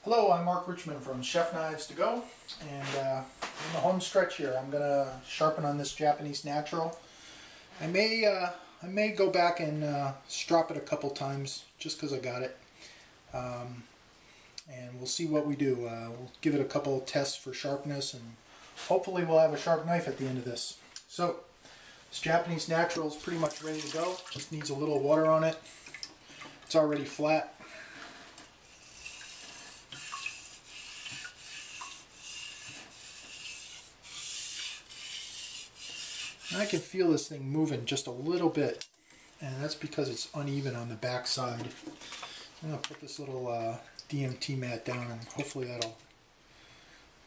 Hello, I'm Mark Richmond from Chefknivestogo, and in the home stretch here I'm going to sharpen on this Japanese natural. I may go back and strop it a couple times just because I got it, and we'll see what we do. We'll give it a couple tests for sharpness, and hopefully we'll have a sharp knife at the end of this. So this Japanese natural is pretty much ready to go, just needs a little water on it. It's already flat. I can feel this thing moving just a little bit, and that's because it's uneven on the back side. I'm going to put this little DMT mat down, and hopefully that'll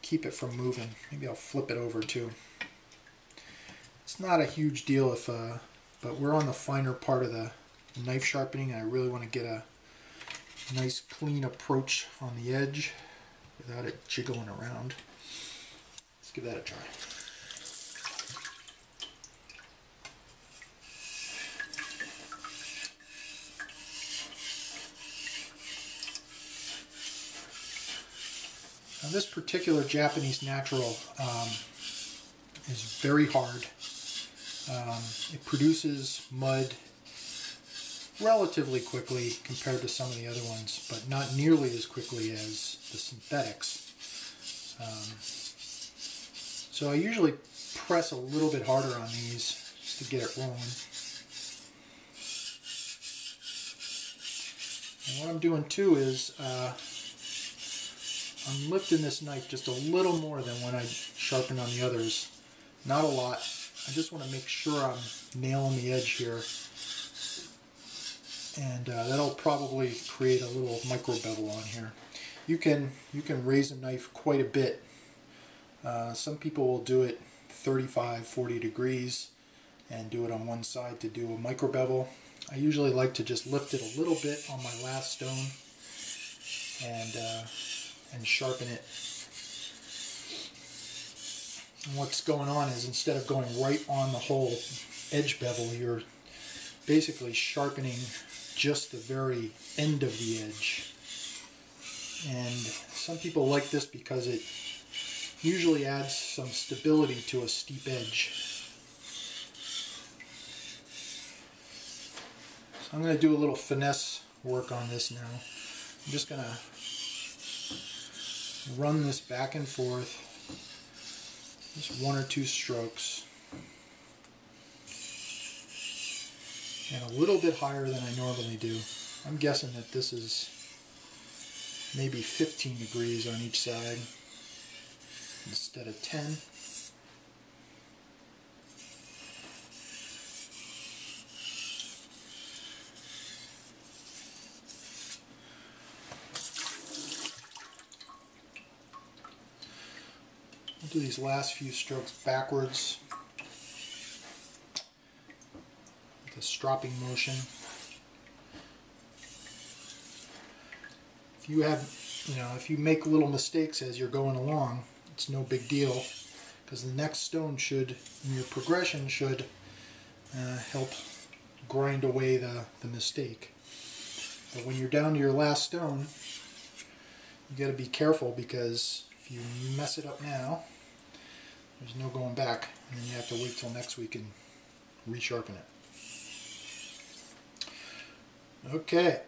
keep it from moving. Maybe I'll flip it over too. It's not a huge deal but we're on the finer part of the knife sharpening, and I really want to get a nice clean approach on the edge without it jiggling around. Let's give that a try. Now this particular Japanese natural is very hard. It produces mud relatively quickly compared to some of the other ones, but not nearly as quickly as the synthetics. So I usually press a little bit harder on these just to get it rolling. And what I'm doing too is I'm lifting this knife just a little more than when I sharpened on the others. Not a lot. I just want to make sure I'm nailing the edge here. And that'll probably create a little micro bevel on here. You can raise a knife quite a bit. Some people will do it 35-40 degrees and do it on one side to do a micro bevel. I usually like to just lift it a little bit on my last stone and sharpen it. And what's going on is, instead of going right on the whole edge bevel, you're basically sharpening just the very end of the edge. And some people like this because it usually adds some stability to a steep edge. So I'm going to do a little finesse work on this now. I'm just going to run this back and forth, just one or two strokes, and a little bit higher than I normally do. I'm guessing that this is maybe 15 degrees on each side instead of 10. I'll do these last few strokes backwards with a stropping motion. If you make little mistakes as you're going along, it's no big deal, because the next stone in your progression should help grind away the mistake. But when you're down to your last stone, you got to be careful, because if you mess it up now, there's no going back, and then you have to wait till next week and resharpen it. Okay.